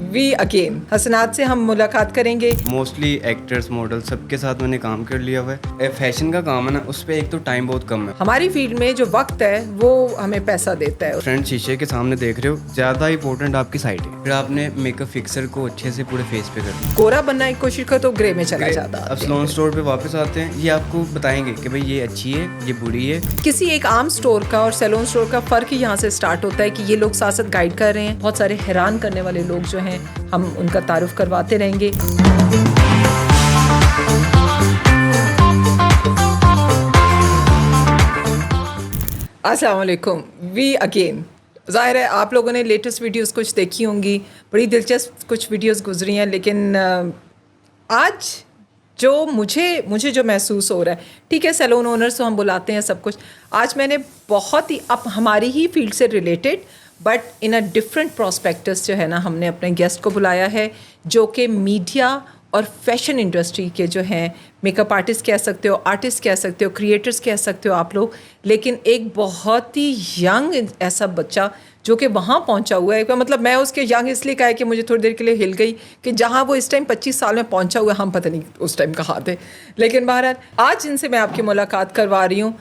We again हसनात से हम मुलाकात करेंगे। मोस्टली एक्टर्स मॉडल सबके साथ मैंने काम कर लिया हुआ है। फैशन का काम है ना, उस पर एक तो टाइम बहुत कम है। हमारी फील्ड में जो वक्त है वो हमें पैसा देता है। फ्रंट शीशे के सामने देख रहे हो, ज़्यादा इंपॉर्टेंट आपकी साइड है। फिर आपने मेकअप फिक्सर को अच्छे से पूरे फेस पे करना। गोरा बनने की कोशिश कर तो ग्रे में चला जाता है। अब सैलून स्टोर पे वापस आते हैं, ये आपको बताएंगे कि भाई ये अच्छी है, ये बुरी है। किसी एक आम स्टोर का और सैलून स्टोर का फर्क ही यहाँ से स्टार्ट होता है कि ये लोग साथ साथ गाइड कर रहे हैं। बहुत सारे हैरान करने वाले लोग जो हैं, हम उनका तारुफ करवाते रहेंगे। अस्सलाम वालेकुम, वी अगेन। ज़ाहिर है आप लोगों ने लेटेस्ट वीडियोस कुछ देखी होंगी, बड़ी दिलचस्प कुछ वीडियोस गुजरी हैं, लेकिन आज जो मुझे जो महसूस हो रहा है, ठीक है सैलून ओनर्स तो हम बुलाते हैं सब कुछ, आज मैंने बहुत ही अब हमारी ही फील्ड से related but in a different prospectus जो है ना, हमने अपने गेस्ट को बुलाया है जो कि मीडिया और फैशन इंडस्ट्री के जो हैं, मेकअप आर्टिस्ट कह सकते हो, आर्टिस्ट कह सकते हो, क्रिएटर्स कह सकते हो आप लोग, लेकिन एक बहुत ही यंग ऐसा बच्चा जो कि वहाँ पहुँचा हुआ है। मतलब मैं उसके यंग इसलिए कहा है कि मुझे थोड़ी देर के लिए हिल गई कि जहाँ वो इस टाइम 25 साल में पहुँचा हुआ है, हम पता नहीं उस टाइम कहाँ थे। लेकिन बहरहाल आज इनसे मैं आपकी मुलाकात करवा रही हूँ।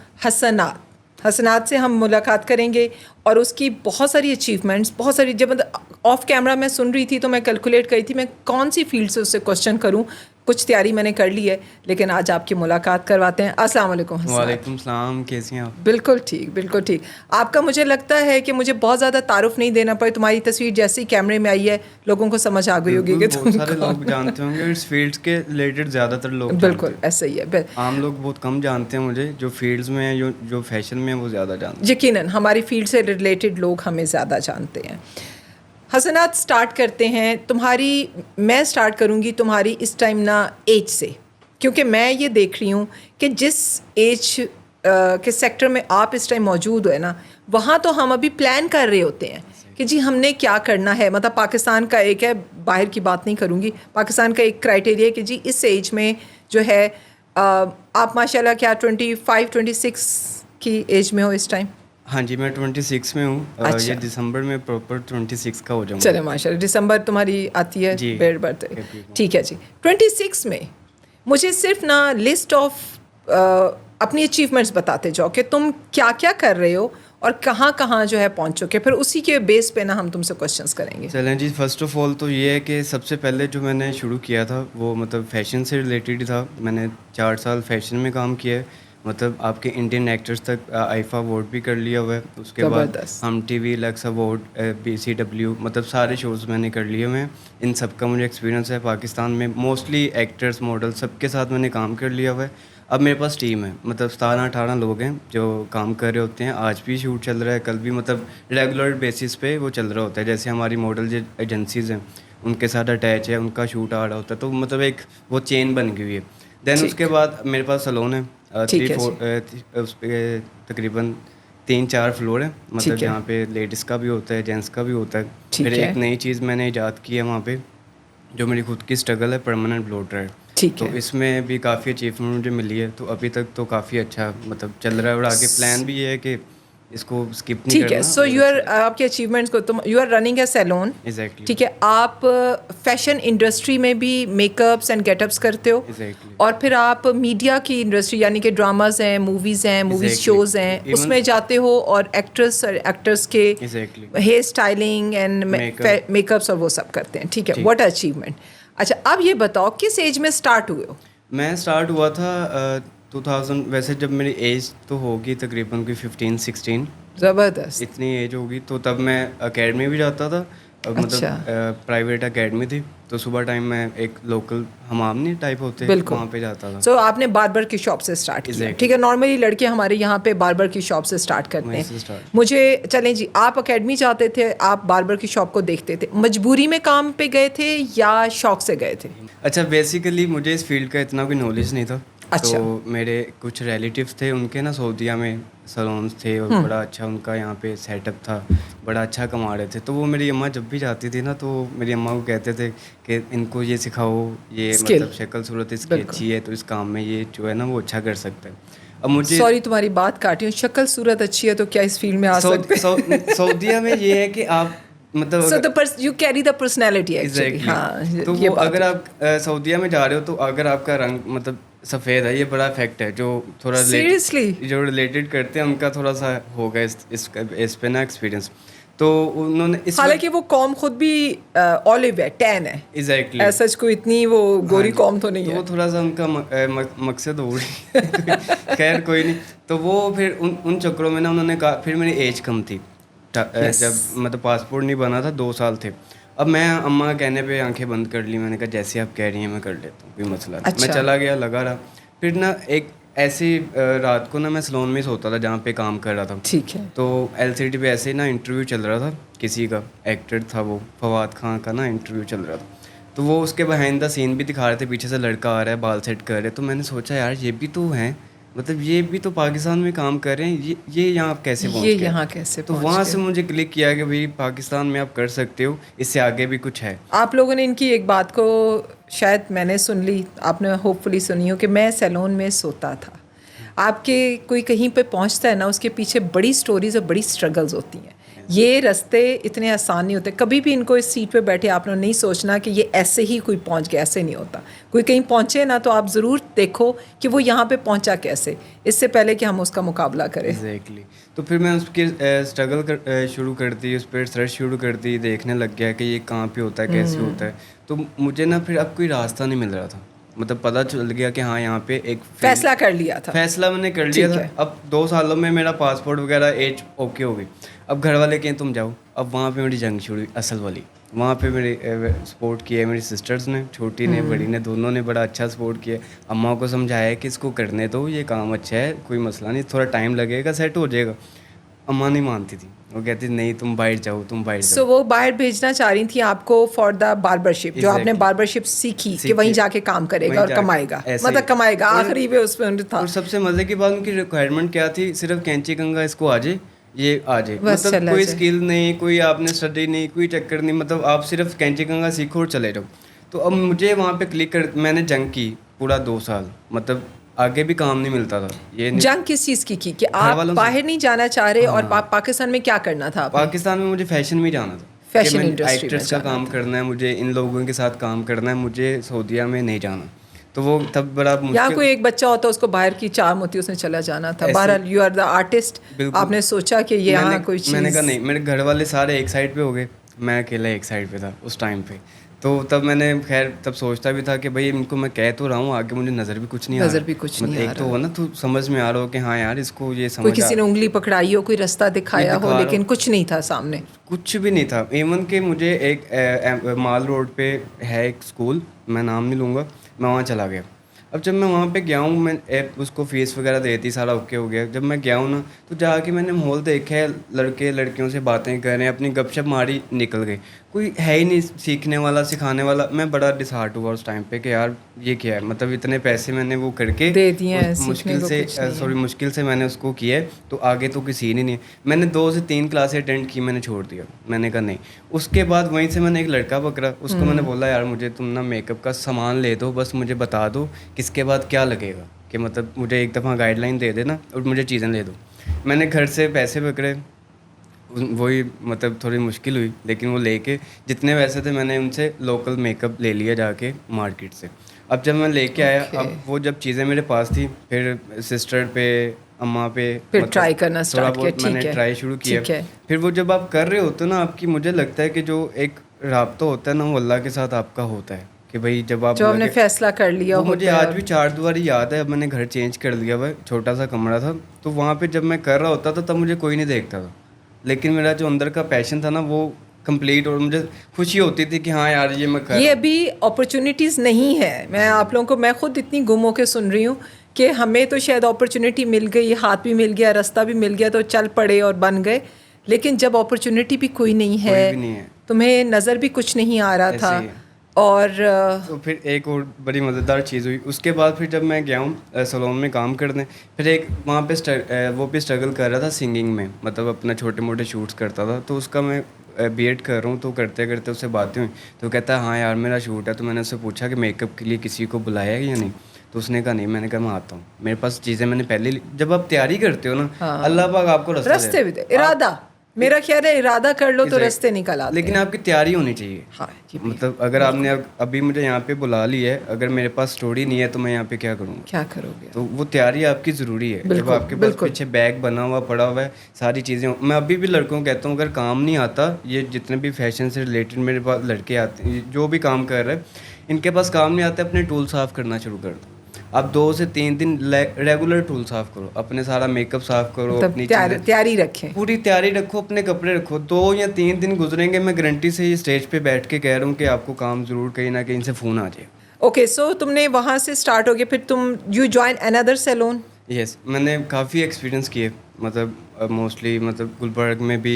हसनात से हम मुलाकात करेंगे और उसकी बहुत सारी अचीवमेंट्स, बहुत सारी, जब ऑफ कैमरा मैं सुन रही थी तो मैं कैलकुलेट करी थी मैं कौन सी फील्ड से उससे क्वेश्चन करूं। कुछ तैयारी मैंने कर ली है, लेकिन आज आपकी मुलाकात करवाते हैं। अस्सलाम वालेकुम हसनात। वालेकुम सलाम, कैसी हैं आप? बिल्कुल ठीक, बिल्कुल ठीक। आपका मुझे लगता है कि मुझे बहुत ज़्यादा तारुफ नहीं देना पड़े, तुम्हारी तस्वीर जैसे ही कैमरे में आई है लोगों को समझ आ गई होगी कि बहुत सारे लोग जानते होंगे इस फील्ड के रिलेटेड, ज़्यादातर लोग बिल्कुल ऐसा ही है। आम लोग बहुत कम जानते हैं मुझे, जो फील्ड्स में है, जो फैशन में है, वो ज़्यादा जानते हैं। यकीनन हमारी फील्ड से रिलेटेड लोग हमें ज़्यादा जानते हैं। हसनात, स्टार्ट करते हैं मैं स्टार्ट करूँगी तुम्हारी इस टाइम ना एज से, क्योंकि मैं ये देख रही हूँ कि जिस एज के सेक्टर में आप इस टाइम मौजूद हो ना, वहाँ तो हम अभी प्लान कर रहे होते हैं कि जी हमने क्या करना है। मतलब पाकिस्तान का एक है, बाहर की बात नहीं करूँगी, पाकिस्तान का एक क्राइटेरिया है कि जी इस एज में जो है आप माशाल्लाह क्या 25-26 की एज में हो इस टाइम? हाँ जी, मैं 26 में हूँ। अच्छा। ये दिसंबर में प्रॉपर 26 का हो जाऊँगा। चले माशाल्लाह, दिसंबर तुम्हारी आती है डेट बर्थडे, ठीक है जी। 26 में मुझे सिर्फ ना लिस्ट ऑफ अपनी अचीवमेंट्स बताते जाओ कि तुम क्या क्या कर रहे हो और कहाँ कहाँ जो है पहुँच चुके, फिर उसी के बेस पे ना हम तुमसे क्वेश्चंस करेंगे। चलें जी, फर्स्ट ऑफ ऑल तो ये है कि सबसे पहले जो मैंने शुरू किया था वो मतलब फैशन से रिलेटेड था। मैंने 4 साल फैशन में काम किया है, मतलब आपके इंडियन एक्टर्स तक आईफा अवार्ड भी कर लिया हुआ है। उसके बाद हम टीवी लक्स अवार्ड, BCW, मतलब सारे शोज़ मैंने कर लिए हुए हैं। इन सब का मुझे एक्सपीरियंस है। पाकिस्तान में मोस्टली एक्टर्स मॉडल सबके साथ मैंने काम कर लिया हुआ है। अब मेरे पास टीम है, मतलब 17-18 लोग हैं जो काम कर रहे होते हैं। आज भी शूट चल रहा है, कल भी, मतलब रेगुलर बेसिस पे वो चल रहा होता है। जैसे हमारी मॉडल जो एजेंसीज़ हैं उनके साथ अटैच है, उनका शूट आ रहा होता है, तो मतलब एक वो चेन बन गई हुई है। देन उसके बाद मेरे पास सैलून है, उस पर तकरीबन 3-4 फ्लोर है, मतलब जहाँ पे लेडीज़ का भी होता है, जेंट्स का भी होता है। फिर एक नई चीज़ मैंने ईजाद की है वहाँ पे, जो मेरी खुद की स्ट्रगल है, परमानेंट ब्लो ड्रायर। तो इसमें भी काफ़ी अचीवमेंट मुझे मिली है, तो अभी तक तो काफ़ी अच्छा मतलब चल रहा है। और आगे प्लान भी ये है कि इसको स्किप नहीं करना। ठीक है, सो यू आर, आपके अचीवमेंट्स को तुम, you are running a salon, ठीक है, आप फैशन इंडस्ट्री में भी मेकअप्स एंड गेटअप्स करते हो, और फिर आप मीडिया की इंडस्ट्री यानी कि ड्रामाज हैं, मूवीज़ हैं, मूवीज़ शोज़ हैं, उसमें जाते हो और एक्ट्रेस और एक्टर्स के हेयर स्टाइलिंग एंड मेकअप्स और वो सब करते हैं, ठीक है। What achievement. अच्छा, अब ये बताओ किस एज में स्टार्ट हुए हो? मैं स्टार्ट हुआ था 2000, वैसे जब मेरी एज तो होगी तकरीबन कोई 15-16, ज़बरदस्त, इतनी एज होगी। तो तब मैं एकेडमी भी जाता था, मतलब प्राइवेट एकेडमी थी, तो सुबह टाइम में एक लोकल हमाम नहीं टाइप होते हैं, वहाँ पे जाता था। सो आपने बार्बर की शॉप से स्टार्ट किया, ठीक है। नॉर्मली लड़के हमारे यहाँ पे बार्बर की शॉप से स्टार्ट करते हैं। मुझे चलें जी, आप एकेडमी जाते थे, आप बार्बर की शॉप को देखते थे, मजबूरी में काम पे गए थे या शौक से गए थे? अच्छा, बेसिकली मुझे इस फील्ड का इतना कोई नॉलेज नहीं था। अच्छा। तो मेरे कुछ रिलेटिव्स थे, उनके ना सऊदीया में सैलून्स थे और बड़ा अच्छा उनका यहाँ पे सेटअप था, बड़ा अच्छा कमा रहे थे। तो वो मेरी अम्मा जब भी जाती थी ना, तो मेरी अम्मा को कहते थे कि इनको ये सिखाओ, ये मतलब शक्ल सूरत इसकी अच्छी है, तो इस काम में ये जो है ना वो अच्छा कर सकता है। अब मुझे, सॉरी तुम्हारी बात काटी हूँ, शक्ल सूरत अच्छी है तो क्या इस फील्ड में आ सकते हैं? सऊदीया में ये है कि आप मतलब So you carry the personality actually. Exactly. हाँ, तो ये वो बात अगर है। आप सऊदीया में जा रहे हो तो अगर आपका रंग मतलब सफ़ेद है, ये बड़ा फैक्ट है जो थोड़ा Seriously? जो रिलेटेड करते हैं उनका थोड़ा सा होगा इस पे ना एक्सपीरियंस। तो उन्होंने इस वक्त हालांकि वो कौम खुद भी ऑलिव है, टैन है, एग्जैक्टली ऐसा कोई इतनी वो हाँ गोरी जी, कौम तो नहीं तो है। वो थोड़ा सा उनका मकसद हो रही खैर कोई नहीं। तो वो फिर उन चक्करों में ना उन्होंने कहा, फिर मेरी एज कम थी Yes. जब मतलब पासपोर्ट नहीं बना था, 2 साल थे। अब मैं अम्मा के कहने पे आंखें बंद कर ली, मैंने कहा जैसे आप कह रही हैं मैं कर लेता हूँ, कोई मसला नहीं। मैं अच्छा। चला गया, लगा रहा। फिर ना एक ऐसी रात को ना मैं सलोन में सोता था जहाँ पे काम कर रहा था। ठीक है। तो एलसीडी पे ऐसे ही ना इंटरव्यू चल रहा था, किसी का एक्टर था, वो फवाद खान का ना इंटरव्यू चल रहा था। तो वो उसके बिहाइंड द सीन भी दिखा रहे थे, पीछे से लड़का आ रहा है बाल सेट कर रहे। तो मैंने सोचा यार ये भी तो हैं, मतलब ये भी तो पाकिस्तान में काम कर रहे हैं, ये यहाँ कैसे ये पहुँच गए। यहाँ कैसे तो पहुँच वहाँ गए? से मुझे क्लिक किया कि भाई पाकिस्तान में आप कर सकते हो, इससे आगे भी कुछ है। आप लोगों ने इनकी एक बात को शायद मैंने सुन ली, आपने होपफुली सुनी हो कि मैं सैलून में सोता था। आपके कोई कहीं पे पहुंचता है ना, उसके पीछे बड़ी स्टोरीज और बड़ी स्ट्रगल्स होती हैं। ये रास्ते इतने आसान नहीं होते। कभी भी इनको इस सीट पे बैठे आपने नहीं सोचना कि ये ऐसे ही कोई पहुंच गया, ऐसे नहीं होता। कोई कहीं पहुंचे ना तो आप ज़रूर देखो कि वो यहाँ पे पहुंचा कैसे, इससे पहले कि हम उसका मुकाबला करें। एग्जैक्टली तो फिर मैं उसकी स्ट्रगल शुरू कर दी, उस पर सर्च शुरू कर दी, देखने लग गया कि ये कहाँ पे होता है, कैसे होता है। तो मुझे ना फिर अब कोई रास्ता नहीं मिल रहा था, मतलब पता चल गया कि हाँ यहाँ पे एक फैसला कर लिया था। फैसला मैंने कर लिया ठीक था। है। अब 2 सालों में मेरा पासपोर्ट वगैरह एज ओके हो गई। अब घर वाले कहें तुम जाओ, अब वहाँ पे मेरी जंग शुरू हुई असल वाली। वहाँ पे मेरे सपोर्ट किया मेरी सिस्टर्स ने, छोटी ने बड़ी ने, दोनों ने बड़ा अच्छा सपोर्ट किया। अम्मा को समझाया कि इसको करने दो, ये काम अच्छा है, कोई मसला नहीं, थोड़ा टाइम लगेगा, सेट हो जाएगा। अम्मा नहीं मानती थी, वो कहती नहीं तुम बाहर जाओ, तुम बाहर सो जाओ। वो बाहर भेजना चाह रही थी आपको फॉर द बार्बरशिप, जो आपने Exactly. बार्बरशिप सीखी कि सीखी। वहीं जाके काम करेगा वहीं और जाके कमाएगा, ऐसे मतलब ही। कमाएगा, और- आखिरी पे उसमें था। और सबसे मज़े की बात उनकी रिक्वायरमेंट क्या थी, सिर्फ कैंची कंघा इसको आ जाए, ये आ जाए, बस मतलब चला कोई जाए। स्किल नहीं, कोई आपने स्टडी नहीं, कोई चक्कर नहीं, मतलब आप सिर्फ कैंची कंघा सीखो और चले जाओ। तो अब मुझे वहाँ पे क्लिक कर, मैंने जंग की पूरा 2 साल, मतलब आगे भी काम नहीं मिलता था। ये नहीं, जंग किस चीज़ की कि घर आप वालों से। बाहर नहीं जाना चाह रहे और हाँ। पाकिस्तान में क्या करना था आपने? पाकिस्तान में मुझे फैशन में जाना था, कि फैशन मैं इंडस्ट्री में एक्टर्स का जाना काम था। करना है, मुझे इन लोगों के साथ काम करना है, मुझे सऊदीया में नहीं जाना। तो वो तब बड़ा यहाँ मुश्किल। कोई एक बच्चा होता उसको बाहर की चार्म होती उसने चला जाना था। ऐसे- बहरहाल यू आर द आर्टिस्ट, बिल्कुल। आपने सोचा कि ये यहाँ कोई मैंने कहा चीज़। नहीं, मेरे घर वाले सारे एक साइड पे हो गए, मैं अकेला एक साइड पे था उस टाइम पे। तो तब मैंने खैर तब सोचता भी था कि भाई इनको मैं कह तो रहा हूँ, आगे मुझे नज़र भी कुछ नहीं आ रहा। नज़र भी कुछ नहीं आ एक तो रहा। हो ना, तो समझ में आ रहा हो कि हाँ यार इसको ये कोई समझ किसी ने उंगली पकड़ाई हो, कोई रास्ता दिखाया हो, दिखा रहा लेकिन हो। कुछ नहीं था सामने। कुछ भी नहीं था। इवन कि मुझे एक माल रोड पे है एक स्कूल, मैं नाम नहीं लूँगा, मैं वहाँ चला गया। अब जब मैं वहाँ पे गया हूँ, मैं उसको फ़ीस वगैरह देती, सारा ओके हो गया। जब मैं गया हूँ ना, तो जाके मैंने माहौल देखा है, लड़के लड़कियों से बातें कर रहे हैं, अपनी गपशप मारी, निकल गए, कोई है ही नहीं सीखने वाला, सिखाने वाला। मैं बड़ा डिसहार्ट हुआ उस टाइम पे कि यार ये क्या है, मतलब इतने पैसे मैंने वो करके दे दिए हैं, उस सीखने मुश्किल को से कुछ नहीं है। सॉरी मुश्किल से मैंने उसको किया है, तो आगे तो किसी ने नहीं है। मैंने 2 से 3 क्लासें अटेंड की, मैंने छोड़ दिया, मैंने कहा नहीं। उसके बाद वहीं से मैंने एक लड़का पकड़ा, उसको मैंने बोला यार मुझे तुम ना मेकअप का सामान ले दो, बस मुझे बता दो किसके बाद क्या लगेगा, कि मतलब मुझे एक दफ़ा गाइडलाइन दे देना और मुझे चीज़ें ले दो। मैंने घर से पैसे पकड़े, वही मतलब थोड़ी मुश्किल हुई, लेकिन वो लेके जितने पैसे थे मैंने उनसे लोकल मेकअप ले लिया जाके मार्केट से। अब जब मैं लेके आया, Okay. अब वो जब चीज़ें मेरे पास थी, फिर सिस्टर पे, अम्मा पे फिर मतलब ट्राई करना थोड़ा स्टार्ट किया। बहुत मैंने ठीक है, ट्राई शुरू किया। ठीक है। फिर वो जब आप कर रहे होते हो ना, आपकी मुझे लगता है कि जो एक राब्ता होता है ना, वो अल्लाह के साथ आपका होता है, कि भाई जब आप जो हमने फैसला कर लिया वो मुझे होता है आज और- भी 4 दीवारी याद है। अब मैंने घर चेंज कर लिया हुआ है, छोटा सा कमरा था, तो वहाँ पे जब मैं कर रहा होता था तब मुझे कोई नहीं देखता था, लेकिन मेरा जो अंदर का पैशन था ना वो कंप्लीट, और मुझे खुशी होती थी कि हाँ यार ये मैं कर ये रहा हूँ। अभी अपॉर्चुनिटीज़ नहीं है। मैं आप लोगों को, मैं खुद इतनी गुम होकर सुन रही हूँ कि हमें तो शायद अपॉर्चुनिटी मिल गई, हाथ भी मिल गया, रास्ता भी मिल गया, तो चल पड़े और बन गए। लेकिन जब अपॉर्चुनिटी भी कोई नहीं है, कोई भी नहीं है, तुम्हें नज़र भी कुछ नहीं आ रहा ऐसे था। ही है। और तो फिर एक और बड़ी मज़ेदार चीज़ हुई उसके बाद। फिर जब मैं गया हूँ सलोन में काम करने, फिर एक वहाँ पे वो भी स्ट्रगल कर रहा था सिंगिंग में, मतलब अपना छोटे मोटे शूट्स करता था। तो उसका मैं बीएड कर रहा हूँ, तो करते करते उससे बातें हुई, तो कहता है हाँ यार मेरा शूट है। तो मैंने उससे पूछा कि मेकअप के लिए किसी को बुलाया है या नहीं, तो उसने कहा नहीं। मैंने कहा मैं आता हूँ, मेरे पास चीज़ें मैंने पहले जब आप तैयारी करते हो ना, हाँ। अल्लाह पाक आपको रास्ते भी दे, इरादा मेरा ख्याल है इरादा कर लो तो रास्ते निकल आते लेकिन हैं। आपकी तैयारी होनी चाहिए। हाँ, ये भी मतलब अगर आपने अभी मुझे यहाँ पे बुला लिया है, अगर मेरे पास स्टोरी नहीं है तो मैं यहाँ पे क्या करूँगा? क्या करोगे? तो वो तैयारी आपकी ज़रूरी है। जब बिल्कुल, आपके पास बिल्कुल। पीछे बैग बना हुआ पड़ा हुआ है, सारी चीज़ें, मैं अभी भी लड़कों को कहता हूँ अगर काम नहीं आता, ये जितने भी फैशन से रिलेटेड मेरे पास लड़के आते हैं जो भी काम कर रहे हैं, इनके पास काम नहीं आता, अपने टूल साफ़ करना शुरू कर दो। आप 2 से 3 दिन रेगुलर टूल साफ़ करो, अपने सारा मेकअप साफ़ करो, मतलब अपनी तैयारी रखें। पूरी तैयारी रखो, अपने कपड़े रखो। 2 या 3 दिन गुजरेंगे, मैं गारंटी से ये स्टेज पे बैठ के कह रहा हूँ कि आपको काम ज़रूर कहीं ना कहीं से फ़ोन आ जाए। ओके, सो तुमने वहाँ से स्टार्ट हो गया, फिर तुम you join another salon. Yes, मैंने काफ़ी एक्सपीरियंस किए, मतलब मोस्टली मतलब गुलबर्ग में भी,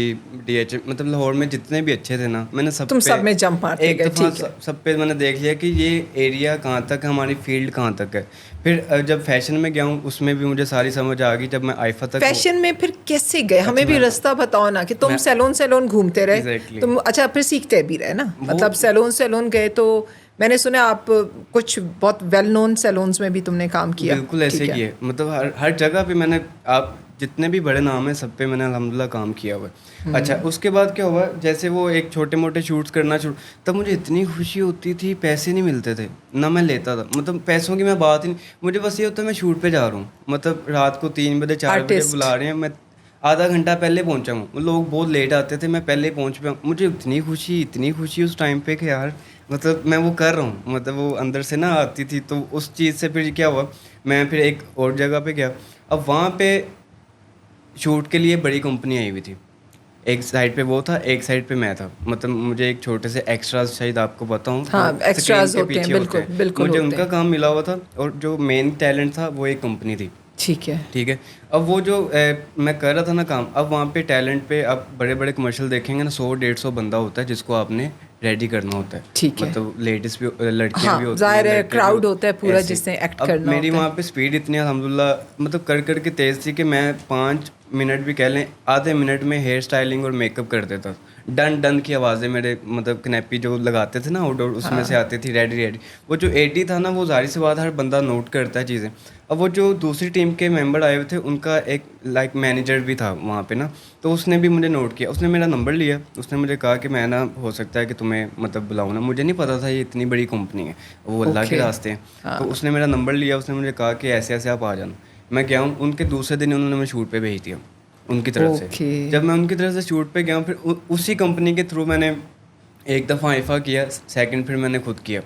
DH, मतलब लाहौर में जितने भी अच्छे थे ना, मैंने सब तुम पे सब में जंप मारते एक गए, दफ़ा ठीक है। सब पे मैंने देख लिया कि ये एरिया कहाँ तक है, हमारी फील्ड कहाँ तक है। फिर जब फैशन में गया हूँ उसमें भी मुझे सारी समझ आ गई। जब मैं आईफा तक फैशन में फिर कैसे गए? हमें भी रास्ता बताओ ना, कि तुम सैलून घूमते रहे। Exactly. तुम अच्छा फिर सीखते भी रहे ना, मतलब सैलून गए तो मैंने सुना आप कुछ बहुत वेल नोन सैलून्स में भी तुमने काम किया। बिल्कुल ऐसे ठीक है। किए, मतलब हर जगह पे मैंने, आप जितने भी बड़े नाम हैं सब पे मैंने अल्हम्दुलिल्लाह काम किया हुआ है। अच्छा, उसके बाद क्या हुआ, जैसे वो एक छोटे मोटे शूट्स करना शुरू, तब मुझे इतनी खुशी होती थी, पैसे नहीं मिलते थे ना, मैं लेता था, मतलब पैसों की मैं बात ही नहीं, मुझे बस ये होता है मैं शूट पे जा रहा हूँ, मतलब रात को 3 बजे 4 बजे Artist. बुला रहे हैं, मैं आधा घंटा पहले पहुंचा हूँ, लोग बहुत लेट आते थे, मैं पहले पहुंच पाया हूँ। मुझे इतनी खुशी उस टाइम पे कि यार मतलब मैं वो कर रहा हूँ, मतलब वो अंदर से ना आती थी। तो उस चीज़ से फिर क्या हुआ, मैं फिर एक और जगह पे गया। अब वहाँ पे शूट के लिए बड़ी कंपनी आई हुई थी, एक साइड पे वो था, एक साइड पे मैं था, मतलब मुझे एक छोटे से एक्स्ट्राज, शायद आपको बताऊँ, हाँ, जो extras स्क्रीन के होते हैं, पीछे बिल्कुल, होते हैं, बिल्कुल मुझे होते उनका हैं। काम मिला हुआ था, और जो मेन टैलेंट था वो एक कंपनी थी। ठीक है। ठीक है। अब वो जो मैं कर रहा था ना काम, अब वहाँ पे टैलेंट पे आप बड़े बड़े कमर्शियल देखेंगे ना, 100-150 बंदा होता है जिसको आपने रेडी करना होता है। ठीक है। मतलब लेडीज़ भी, लड़कियाँ भी हाँ, होती जाहिर हैं, है लड़के भी क्राउड होता है पूरा ऐसे। जिसने एक्ट अब करना मेरी होता है। वहाँ पे स्पीड इतनी अल्हम्दुलिल्लाह मतलब कर के तेज़ थी कि मैं 5 मिनट भी कह लें, आधे मिनट में हेयर स्टाइलिंग और मेकअप कर देता। डन की आवाज़ें मेरे, मतलब कनेपी जो लगाते थे ना आउटडोर, उसमें से आती थी रेडी। वो जो 80 था ना, वो ज़ाहिर सी बात हर बंदा नोट करता है चीज़ें। अब वो जो दूसरी टीम के मेंबर आए हुए थे, उनका एक लाइक मैनेजर भी था वहाँ पे ना, तो उसने भी मुझे नोट किया, उसने मेरा नंबर लिया, उसने मुझे कहा कि मैं ना, हो सकता है कि तुम्हें मतलब बुलाऊँ ना, मुझे नहीं पता था ये इतनी बड़ी कंपनी है, वो अल्लाह के ओके। रास्ते हैं। तो उसने मेरा नंबर लिया, उसने मुझे कहा कि ऐसे ऐसे आप आ जाना। मैं गया हूँ, उनके दूसरे दिन उन्होंने मैं शूट पे भेज दिया उनकी तरफ से। ओके। जब मैं उनकी तरफ से शूट पे गया हूँ, फिर उसी कंपनी के थ्रू मैंने एक दफ़ा आईफा किया, सेकंड फिर मैंने खुद किया।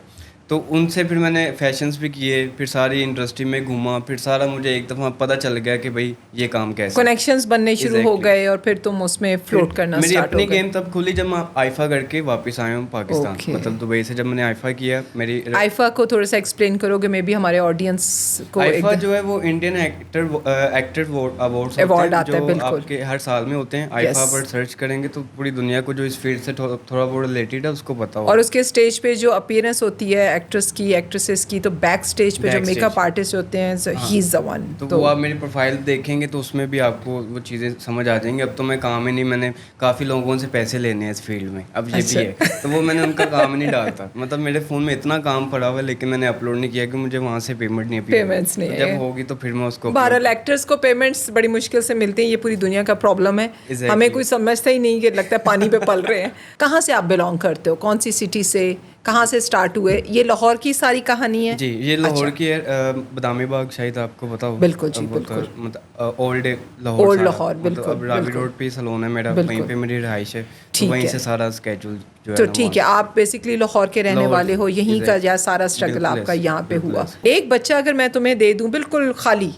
तो उनसे फिर मैंने फैशंस भी किए, फिर सारी इंडस्ट्री में घूमा, फिर सारा मुझे एक दफ़ा पता चल गया कि भाई ये काम कैसे है। कनेक्शंस बनने शुरू हो Exactly. गए और फिर तुम उसमें फ्लोट फिर करना मेरी स्टार्ट हो अपनी गए। गेम तब खुली जब मैं आईफा करके वापस आया हूँ पाकिस्तान। Okay. मतलब दुबई से जब मैंने आईफा किया, मेरी आईफा को थोड़ा सा एक्सप्लेन करोगे, मे बी हमारे ऑडियंस को आईफा एक जो है वो इंडियन एक्टर अवार्ड्स Award होते हैं आता है, जो बिल्कुल। आपके हर साल में होते हैं। Yes. आईफा पर सर्च करेंगे तो पूरी दुनिया को जो इस फील्ड से थोड़ा बहुत रिलेटेड है उसको पता होगा। और उसके स्टेज पे जो अपीयरेंस होती है एक्ट्रेस की, एक्ट्रेसेस की, तो बैक स्टेज पे जो Backstage. मेकअप आर्टिस्ट होते हैं, ही इज द वन। तो वो आप मेरी प्रोफाइल देखेंगे तो उसमें भी आपको वो चीज़ें समझ आ जाएंगी। अब तो मैं काम ही नहीं, मैंने काफ़ी लोगों से पैसे लेने हैं इस फील्ड में, अब ये अच्छा। भी है। तो वो मैंने उनका काम ही नहीं डालता, मतलब मेरे फ़ोन में इतना काम पड़ा हुआ है लेकिन मैंने अपलोड नहीं किया कि मुझे वहाँ से पेमेंट नहीं अभी Payments नहीं तो है। जब होगी तो फिर मैं उसको बहरहाल एक्टर्स को पेमेंट्स बड़ी मुश्किल से मिलते हैं, ये पूरी दुनिया का प्रॉब्लम है। Exactly. हमें कोई समझता ही नहीं, कि लगता है पानी पे पल रहे हैं। कहाँ से आप बिलोंग करते हो, कौन सी सिटी से, कहाँ से स्टार्ट हुए? ये लाहौर की सारी कहानी है? जी, ये लाहौर अच्छा। की है। बदामी बाग शायद आपको पता हो। बिल्कुल जी, अब वो बिल्कुल। मतलब ओल्ड लाहौर ओल्ड सारा, लाहौर, मतलब बिल्कुल, अब रावी बिल्कुल। रोड पे ही सलोन है मेरा, वहीं बिल्कुल। पे मेरी रहाइश है, तो ठीक वहीं है। से सारा स्केड्यूल जो है तो ना ठीक है, आप बेसिकली लाहौर के रहने लाहौर वाले हो, यहीं का exactly. या सारा स्ट्रगल बिल्कुल आपका ऐसे, यहाँ पे बिल्कुल हुआ? ऐसे। एक बच्चा अगर मैं तुम्हें दे दूँ बिल्कुल खाली,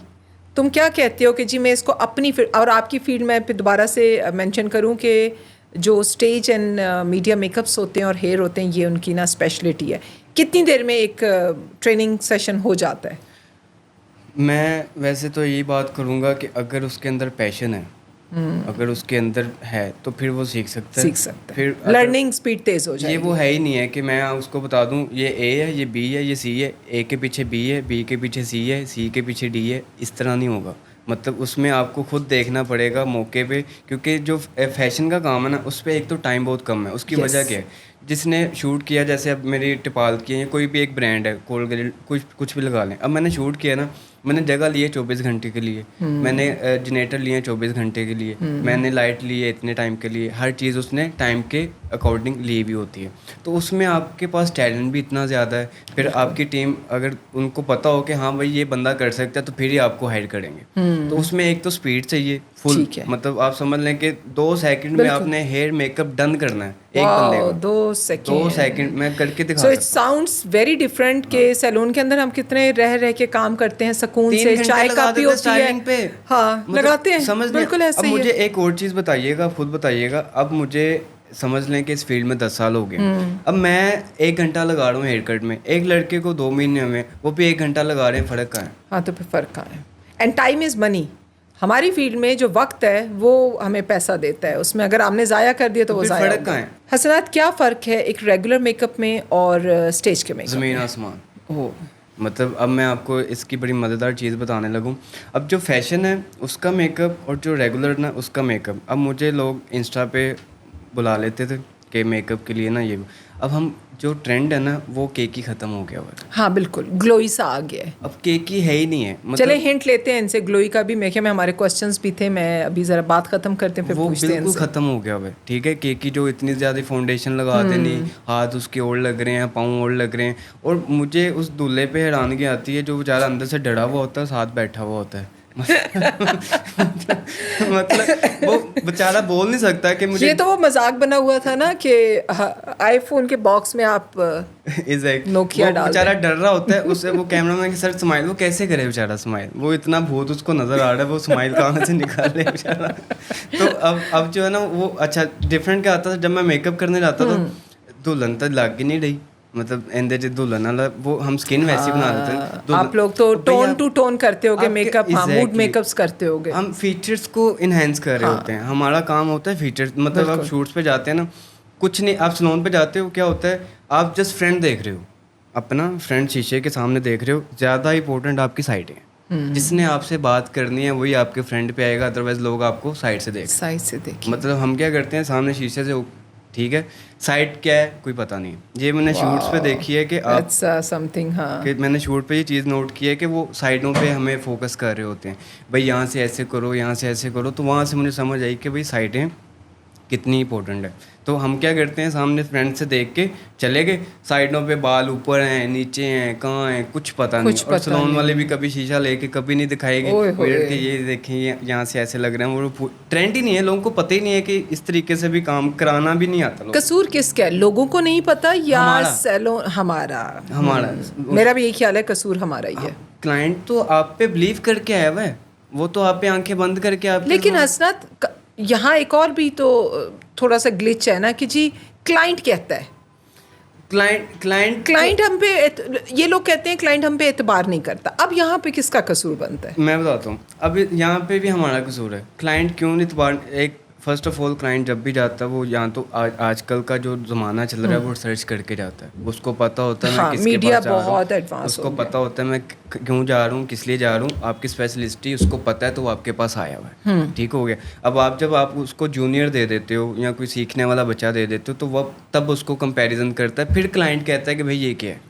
तुम क्या कहते हो कि जी मैं इसको अपनी और आपकी फील्ड में फिर दोबारा से मेंशन करूँ कि जो स्टेज एंड मीडिया मेकअप्स होते हैं और हेयर होते हैं, ये उनकी ना स्पेशलिटी है। कितनी देर में एक ट्रेनिंग सेशन हो जाता है? मैं वैसे तो यही बात करूँगा कि अगर उसके अंदर पैशन है, अगर उसके अंदर है तो फिर वो सीख सकता है। सीख सकता है, फिर अगर लर्निंग स्पीड तेज़ हो ये जाएगी। वो है ही नहीं है कि मैं उसको बता दूं ये ए है, ये बी है, ये सी है, ए के पीछे बी है, बी के पीछे सी है, सी के पीछे डी है, इस तरह नहीं होगा। मतलब उसमें आपको खुद देखना पड़ेगा मौके पे, क्योंकि जो फैशन का काम है ना, उस पर एक तो टाइम बहुत कम है। उसकी Yes. वजह क्या है, जिसने शूट किया, जैसे अब मेरी टिपाल की है, कोई भी एक ब्रांड है, कोलगेट, कुछ भी लगा लें। अब मैंने शूट किया ना, मैंने जगह ली है 24 घंटे के लिए, मैंने जनरेटर लिए 24 घंटे के लिए, मैंने लाइट ली है इतने टाइम के लिए, हर चीज़ उसने टाइम के अकॉर्डिंग ली भी होती है। तो उसमें आपके पास टैलेंट भी इतना ज़्यादा है, फिर आपकी टीम अगर उनको पता हो कि हाँ भाई ये बंदा कर सकता है, तो फिर ही आपको हायर करेंगे। तो उसमें एक तो स्पीड चाहिए फुल, ठीक है। मतलब आप समझ लें कि 2 सेकंड में आपने हेयर मेकअप डन करना है एक बंदे को। 2 सेकंड 2 सेकंड में करके दिखा सो इट सकता साउंड्स वेरी डिफरेंट के सैलून के अंदर हम कितने रह के काम करते हैं सुकून से, चाय काफी होती है, पे हाँ मतलब लगाते हैं, समझ लें। बिल्कुल ऐसे अब ही मुझे है। एक और चीज़ बताइएगा, आप खुद बताइएगा। अब मुझे समझ लें कि इस फील्ड में 10 साल हो गए, अब मैं 1 घंटा लगा रहा हूँ हेयर कट में, एक लड़के को 2 महीने में वो भी 1 घंटा लगा रहे हैं, फ़र्क कहाँ है? हाँ तो फिर फ़र्क कहाँ है? And time is money. हमारी फील्ड में जो वक्त है वो हमें पैसा देता है, उसमें अगर आपने ज़ाया कर दिया तो वो फिर ज़ाया फ़र्क होगा। कहाँ है? हसनात, क्या फ़र्क है एक रेगुलर मेकअप में और स्टेज के मेकअप ज़मीन में? आसमान। ओह, मतलब अब मैं आपको इसकी बड़ी मज़ेदार चीज़ बताने लगूँ। अब जो फैशन है उसका मेकअप और जो रेगुलर ना उसका मेकअप, अब मुझे लोग इंस्टा पे बुला लेते थे कि मेकअप के लिए ना ये, अब हम जो ट्रेंड है ना वो केक ही ख़त्म हो गया हुआ है। हाँ बिल्कुल, ग्लोई सा आ गया है। अब केक ही है ही नहीं है, चले मतलब हिंट लेते हैं इनसे ग्लोई का भी। मैं क्या, मैं हमारे क्वेश्चंस भी थे, मैं अभी ज़रा बात ख़त्म करते हैं फिर वो पूछते हैं बिल्कुल इनसे। ख़त्म हो गया हुआ है। ठीक है, केक की जो इतनी ज़्यादा फाउंडेशन लगा देनी, हाथ उसके और लग रहे हैं, पाँव और लग रहे हैं, और मुझे उस दूल्हे पे हैरानगी आती है जो बेचारा अंदर से डरा हुआ होता है, साथ बैठा हुआ होता है। मतलब वो बेचारा बोल नहीं सकता कि मुझे ये तो वो मजाक बना हुआ था ना कि आईफोन के बॉक्स में आप एग्जैक्ट नोकिया वो डाल बेचारा दें। डर रहा होता है, उससे वो कैमरा मैन के सर स्माइल वो कैसे करे बेचारा स्माइल, वो इतना भूत उसको नजर आ रहा है, वो स्माइल कहाँ से निकाले बेचारा। तो अब जो है ना वो अच्छा डिफरेंट क्या आता था, जब मैं मेकअप करने जाता था दुल्हन तो लग ही नहीं रही, मतलब एंदे जो दुल्हन वाला वो हम स्किन वैसी बना लेते हैं। आप लोग तो टोन टू टोन करते होगे मेकअप, हाँ मूड एग्जैक्टली मेकअप्स करते होगे। हम फीचर्स को इन्हेंस कर रहे होते हैं, हमारा काम होता है फीचर्स। मतलब आप शूट्स पे जाते हैं ना, कुछ नहीं, आप सैलून पे जाते हो क्या होता है, आप जस्ट फ्रंट देख रहे हो, अपना फ्रंट शीशे के सामने देख रहे हो, ज़्यादा इंपॉर्टेंट आपकी साइड है। जिसने आपसे बात करनी है वही आपके फ्रंट पे आएगा, अदरवाइज लोग आपको साइड से देख। साइड से देखिए। मतलब हम क्या करते हैं, सामने शीशे से ठीक है, साइड क्या है कोई पता नहीं। ये मैंने शूट्स पे देखी है कि आप समथिंग, हाँ कि मैंने शूट पे ये चीज़ नोट की है कि वो साइडों पे हमें फोकस कर रहे होते हैं, भाई यहाँ से ऐसे करो, यहाँ से ऐसे करो। तो वहाँ से मुझे समझ आई कि भाई साइडें कितनी इंपॉर्टेंट है। तो हम क्या करते हैं, सामने फ्रंट से देख के चले गए, साइडों पे बाल ऊपर हैं नीचे हैं कहाँ हैं कुछ पता नहीं। और सैलून वाले भी कभी शीशा लेके कभी नहीं दिखाएंगे मिरर के, ये देखें यहाँ से ऐसे लग रहे हैं। वो ट्रेंड ही नहीं है, लोगों को पता ही नहीं है कि इस तरीके से भी काम कराना भी नहीं आता। कसूर किसका है, लोगों को नहीं पता या सैलून? हमारा मेरा भी यही ख्याल है, कसूर हमारा ही है। क्लाइंट तो आप पे बिलीव करके आया हुआ है, वो तो आप पे आंखें बंद करके आप। लेकिन हसनत, यहाँ एक और भी तो थोड़ा सा ग्लिच है ना कि जी क्लाइंट कहता है, क्लाइंट हम पे, ये लोग कहते हैं क्लाइंट हम पे एतबार नहीं करता। अब यहाँ पे किसका कसूर बनता है? मैं बताता हूँ, अब यहाँ पे भी हमारा कसूर है। क्लाइंट क्यों नहीं एतबार, एक फर्स्ट ऑफ ऑल क्लाइंट जब भी जाता है वो यहाँ तो आजकल का जो ज़माना चल रहा है वो सर्च करके जाता है, उसको पता होता है मैं किसके मीडिया पास जा रहा हूँ, बहुत एडवांस, उसको पता होता है मैं क्यों जा रहा हूँ, किस लिए जा रहा हूँ, आपकी स्पेशलिस्टी उसको पता है, तो वो आपके पास आया हुआ है। ठीक हो गया। अब आप जब आप उसको जूनियर दे देते हो या कोई सीखने वाला बच्चा दे देते हो, तो वह तब उसको कंपैरिजन करता है, फिर क्लाइंट कहता है कि भाई ये क्या है।